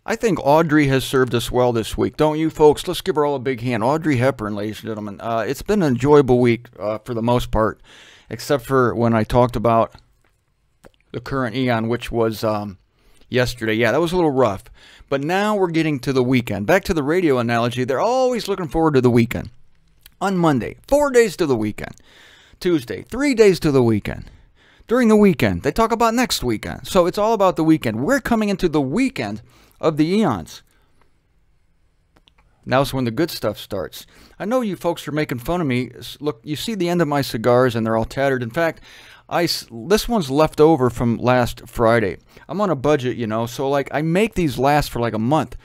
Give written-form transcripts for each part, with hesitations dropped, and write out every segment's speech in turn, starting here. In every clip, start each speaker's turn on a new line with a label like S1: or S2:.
S1: I think Audrey has served us well this week. Don't you, folks? Let's give her all a big hand. Audrey Hepburn, ladies and gentlemen. It's been an enjoyable week for the most part, except for when I talked about the current Eon, which was yesterday. Yeah, that was a little rough. But now we're getting to the weekend. Back to the radio analogy, they're always looking forward to the weekend. On Monday, 4 days to the weekend. Tuesday, 3 days to the weekend. During the weekend, they talk about next weekend. So it's all about the weekend. We're coming into the weekend of the Eons. Now's when the good stuff starts. I know you folks are making fun of me. Look, you see the end of my cigars and they're all tattered. In fact, this one's left over from last Friday. I'm on a budget, you know, so like I make these last for like a month.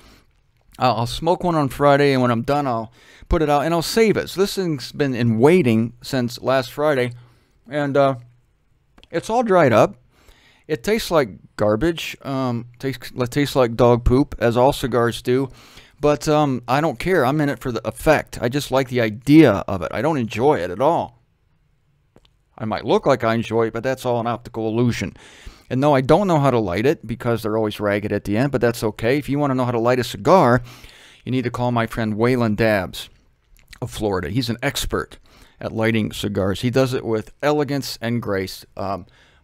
S1: I'll smoke one on Friday, and when I'm done, I'll put it out and I'll save it. So this thing's been in waiting since last Friday, and it's all dried up. It tastes like garbage. Tastes like dog poop, as all cigars do. But I don't care. I'm in it for the effect. I just like the idea of it. I don't enjoy it at all. I might look like I enjoy it, but that's all an optical illusion. And no, I don't know how to light it because they're always ragged at the end, but that's okay. If you want to know how to light a cigar, you need to call my friend Waylon Dabbs of Florida. He's an expert at lighting cigars. He does it with elegance and grace.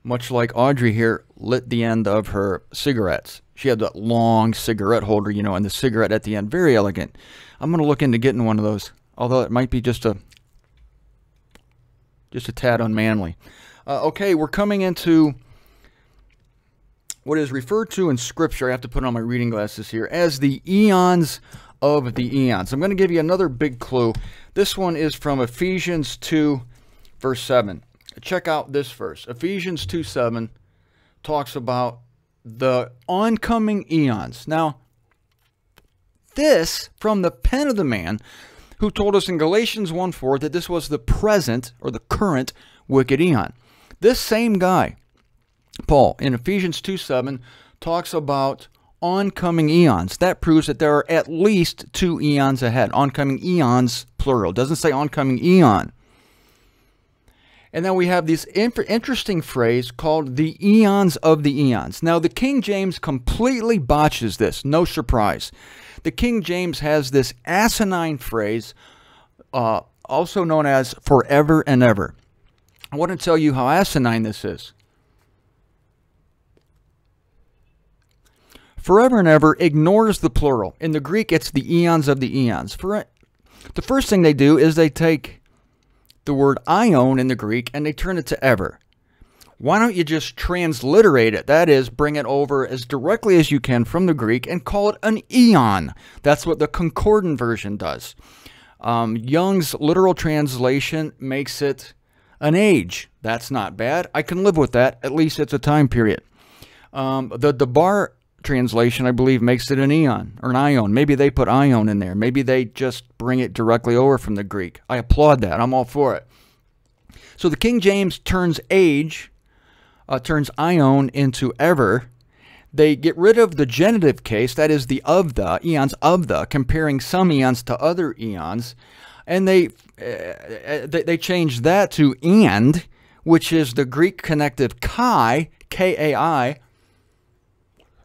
S1: Much like Audrey here lit the end of her cigarettes. She had that long cigarette holder, you know, and the cigarette at the end. Very elegant. I'm going to look into getting one of those, although it might be just a tad unmanly. Okay, we're coming into what is referred to in Scripture, I have to put on my reading glasses here, as the Eons of the Eons. I'm going to give you another big clue. This one is from Ephesians 2, verse 7. Check out this verse. Ephesians 2:7 talks about the oncoming eons. Now, this from the pen of the man who told us in Galatians 1:4 that this was the present or the current wicked eon. This same guy, Paul, in Ephesians 2:7 talks about oncoming eons. That proves that there are at least 2 eons ahead. Oncoming eons, plural. Doesn't say oncoming eon. And then we have this interesting phrase called the Eons of the Eons. Now, the King James completely botches this. No surprise. The King James has this asinine phrase, also known as forever and ever. I want to tell you how asinine this is. Forever and ever ignores the plural. In the Greek, it's the eons of the eons. The first thing they do is they take the word ion in the Greek and they turn it to ever. Why don't you just transliterate it? That is, bring it over as directly as you can from the Greek and call it an eon. That's what the concordant version does. Young's literal translation makes it an age. That's not bad. I can live with that. At least it's a time period. The Debar translation, I believe, makes it an eon or an ion. Maybe they put ion in there. Maybe they just bring it directly over from the Greek. I applaud that. I'm all for it. So the King James turns age, turns ion into ever. They get rid of the genitive case, that is the of the, eons of the, comparing some eons to other eons. And they change that to and, which is the Greek connective kai, K-A-I.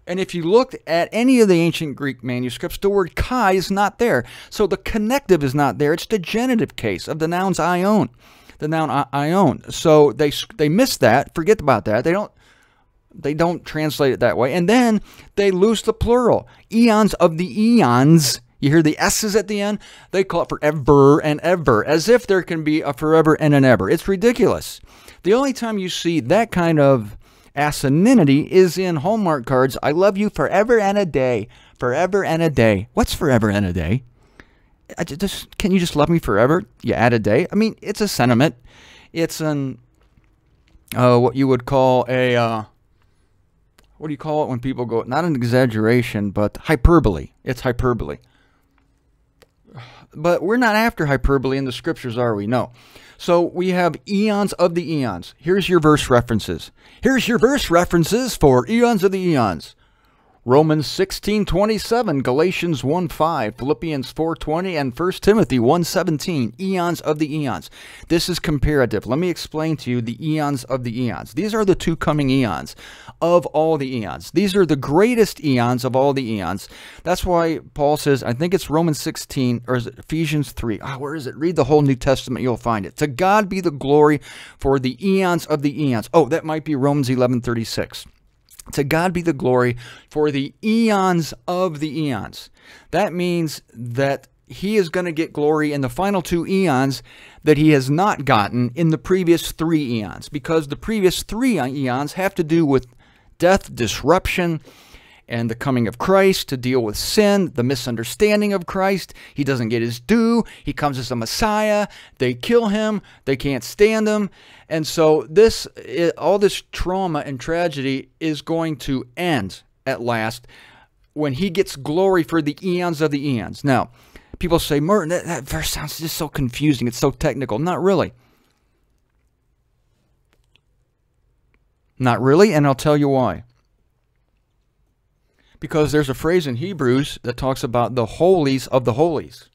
S1: And if you looked at any of the ancient Greek manuscripts, the word kai is not there. So the connective is not there. It's the genitive case of the nouns ion, the noun ion. So they miss that. Forget about that. They don't translate it that way. And then they lose the plural. Eons of the eons. You hear the S's at the end? They call it forever and ever, as if there can be a forever and an ever. It's ridiculous. The only time you see that kind of asininity is in Hallmark cards. I love you forever and a day. Forever and a day. What's forever and a day? Can you just love me forever? You add a day? I mean, it's a sentiment. It's an, what you would call a, what do you call it when people go, not an exaggeration, but hyperbole. It's hyperbole. But we're not after hyperbole in the Scriptures, are we? No. So we have eons of the eons. Here's your verse references. Here's your verse references for eons of the eons. Romans 16:27, Galatians 1:5, Philippians 4:20, and 1 Timothy 1:17, eons of the eons. This is comparative. Let me explain to you the eons of the eons. These are the two coming eons of all the eons. These are the greatest eons of all the eons. That's why Paul says, I think it's Romans 16, or is it Ephesians 3? Where is it? Read the whole New Testament, you'll find it. To God be the glory for the eons of the eons. Oh, that might be Romans 11:36. To God be the glory for the eons of the eons. That means that he is going to get glory in the final two eons that he has not gotten in the previous 3 eons, because the previous 3 eons have to do with death, disruption, and the coming of Christ to deal with sin, the misunderstanding of Christ. He doesn't get his due. He comes as a Messiah. They kill him. They can't stand him. And so all this trauma and tragedy is going to end at last when he gets glory for the eons of the eons. Now, people say, Merton, that verse sounds just so confusing. It's so technical. Not really. Not really, and I'll tell you why. Because there's a phrase in Hebrews that talks about the holies of the holies.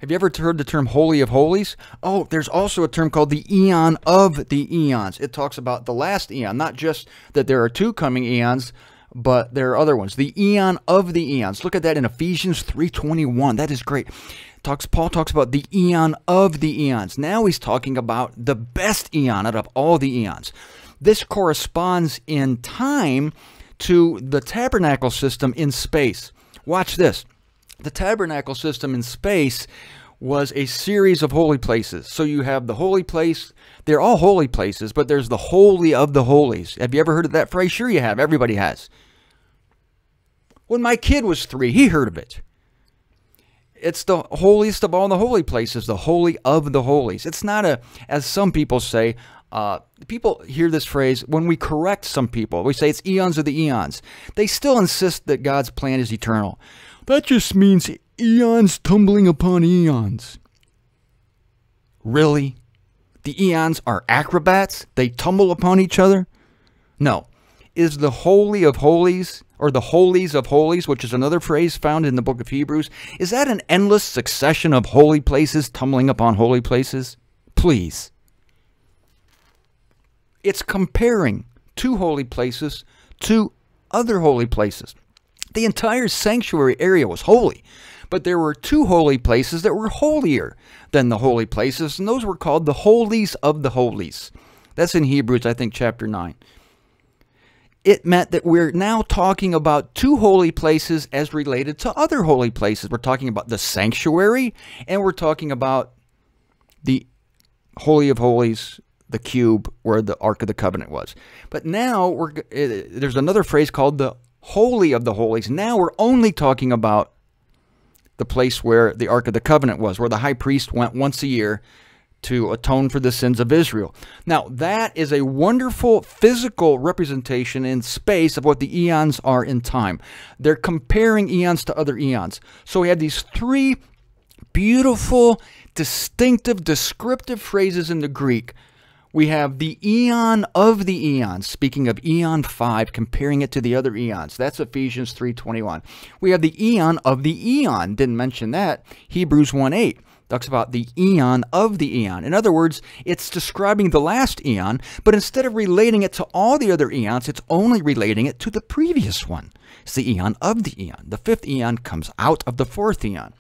S1: Have you ever heard the term Holy of Holies? Oh, there's also a term called the Eon of the Eons. It talks about the last eon, not just that there are 2 coming eons, but there are other ones. The Eon of the Eons. Look at that in Ephesians 3:21. That is great. Paul talks about the Eon of the Eons. Now he's talking about the best eon out of all the eons. This corresponds in time to the tabernacle system in space. Watch this. The tabernacle system in space was a series of holy places. So you have the holy place. They're all holy places, but there's the holy of the holies. Have you ever heard of that phrase? Sure you have. Everybody has. When my kid was 3, he heard of it. It's the holiest of all the holy places, the holy of the holies. It's not as some people say, people hear this phrase when we correct some people. We say it's eons of the eons. They still insist that God's plan is eternal. That just means eons tumbling upon eons. Really? The eons are acrobats? They tumble upon each other? No. Is the holy of holies, or the holies of holies, which is another phrase found in the book of Hebrews, is that an endless succession of holy places tumbling upon holy places? Please. It's comparing 2 holy places to other holy places. The entire sanctuary area was holy, but there were 2 holy places that were holier than the holy places, and those were called the holies of the holies. That's in Hebrews, I think, chapter 9. It meant that we're now talking about 2 holy places as related to other holy places. We're talking about the sanctuary, and we're talking about the Holy of Holies, the cube where the Ark of the Covenant was. But now there's another phrase called the Holy of the Holies. Now we're only talking about the place where the Ark of the Covenant was, where the high priest went once a year to atone for the sins of Israel. Now, that is a wonderful physical representation in space of what the eons are in time. They're comparing eons to other eons. So we have these 3 beautiful, distinctive, descriptive phrases in the Greek. We have the eon of the eons, speaking of eon 5, comparing it to the other eons. That's Ephesians 3:21. We have the eon of the eon. Didn't mention that. Hebrews 1:8 talks about the eon of the eon. In other words, it's describing the last eon, but instead of relating it to all the other eons, it's only relating it to the previous one. It's the eon of the eon. The 5th eon comes out of the 4th eon.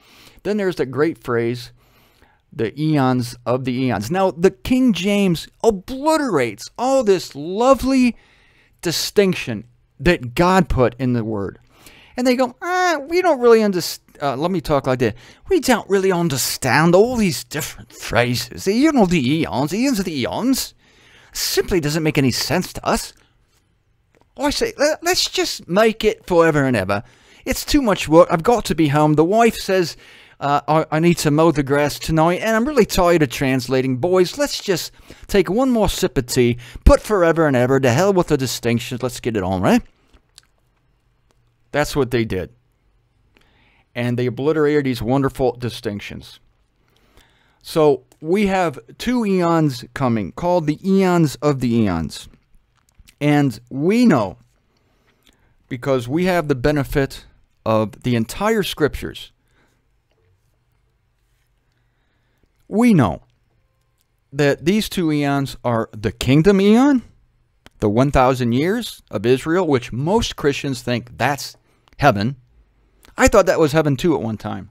S1: Then there's that great phrase, the eons of the eons. Now, the King James obliterates all this lovely distinction that God put in the word. And they go, we don't really understand. Let me talk like that. We don't really understand all these different phrases. The eons of the eons, simply doesn't make any sense to us. I say, let's just make it forever and ever. It's too much work. I've got to be home. The wife says, I need to mow the grass tonight, and I'm really tired of translating. Boys, let's just take one more sip of tea, put forever and ever, to hell with the distinctions, let's get it on, right? That's what they did. And they obliterated these wonderful distinctions. So we have 2 eons coming, called the eons of the eons. And we know because we have the benefit of the entire scriptures. We know that these two eons are the kingdom eon, the 1,000 years of Israel, which most Christians think that's heaven. I thought that was heaven too at one time.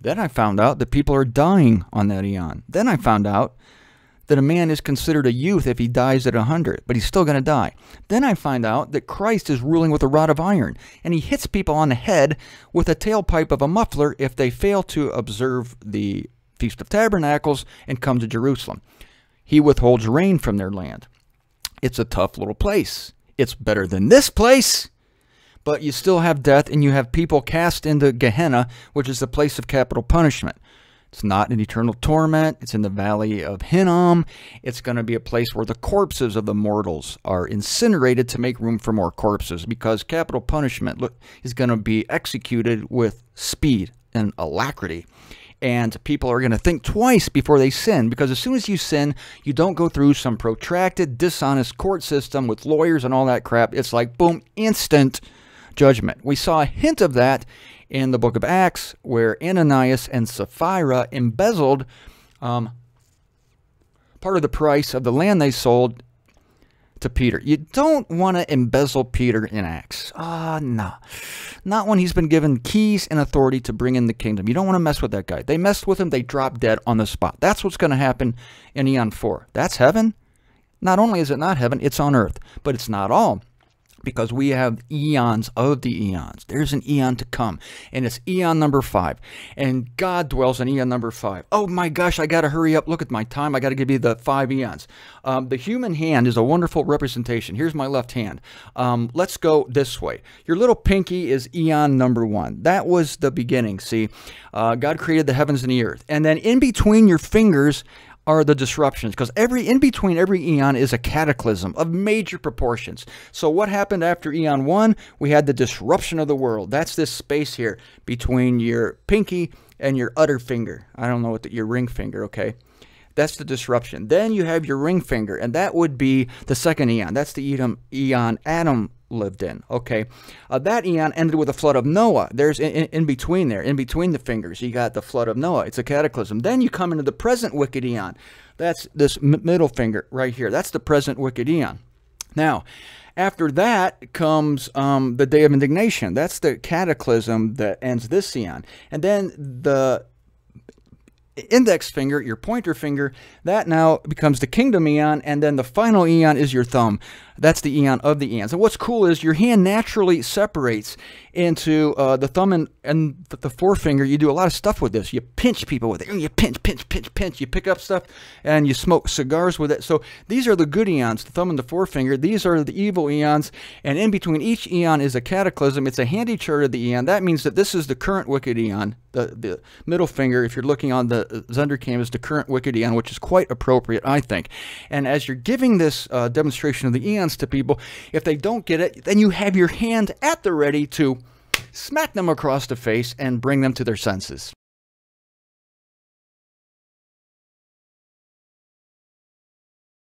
S1: Then I found out that people are dying on that eon. Then I found out that a man is considered a youth if he dies at 100, but he's still going to die. Then I find out that Christ is ruling with a rod of iron, and he hits people on the head with a tailpipe of a muffler if they fail to observe the Feast of Tabernacles and come to Jerusalem. He withholds rain from their land. It's a tough little place. It's better than this place, but you still have death, and you have people cast into Gehenna, which is the place of capital punishment. It's not an eternal torment. It's in the valley of Hinnom. It's going to be a place where the corpses of the mortals are incinerated to make room for more corpses, because capital punishment is going to be executed with speed and alacrity. And people are going to think twice before they sin, because as soon as you sin, you don't go through some protracted, dishonest court system with lawyers and all that crap. It's like, boom, instant judgment. We saw a hint of that in the book of Acts, where Ananias and Sapphira embezzled part of the price of the land they sold to Peter. You don't want to embezzle Peter in Acts. No. Not when he's been given keys and authority to bring in the kingdom. You don't want to mess with that guy. They messed with him, they dropped dead on the spot. That's what's going to happen in Eon 4. That's heaven. Not only is it not heaven, it's on earth. But it's not all, because we have eons of the eons. There's an eon to come, and it's eon number 5. And God dwells in eon number 5. Oh my gosh, I got to hurry up. Look at my time. I got to give you the 5 eons. The human hand is a wonderful representation. Here's my left hand. Let's go this way. Your little pinky is eon number 1. That was the beginning, see? God created the heavens and the earth. And then in between your fingers are the disruptions, because in between every eon is a cataclysm of major proportions. So what happened after Eon 1? We had the disruption of the world. That's this space here between your pinky and your other finger. I don't know what your ring finger, okay? That's the disruption. Then you have your ring finger, and that would be the second eon. That's the eon Adam lived in, okay? That eon ended with the flood of Noah. There's in between there, in between the fingers, you got the flood of Noah. It's a cataclysm. Then you come into the present wicked eon. That's this middle finger right here. That's the present wicked eon. Now, after that comes the day of indignation. That's the cataclysm that ends this eon. And then the index finger, your pointer finger, that now becomes the kingdom eon, and then the final eon is your thumb. That's the eon of the eons. And what's cool is your hand naturally separates into the thumb and the forefinger. You do a lot of stuff with this. You pinch people with it. You pinch, pinch, pinch, pinch. You pick up stuff and you smoke cigars with it. So these are the good eons, the thumb and the forefinger. These are the evil eons. And in between each eon is a cataclysm. It's a handy chart of the eon. That means that this is the current wicked eon. The middle finger, if you're looking on the Zender cam, is the current wicked eon, which is quite appropriate, I think. And as you're giving this demonstration of the eons to people, if they don't get it, then you have your hand at the ready to smack them across the face and bring them to their senses.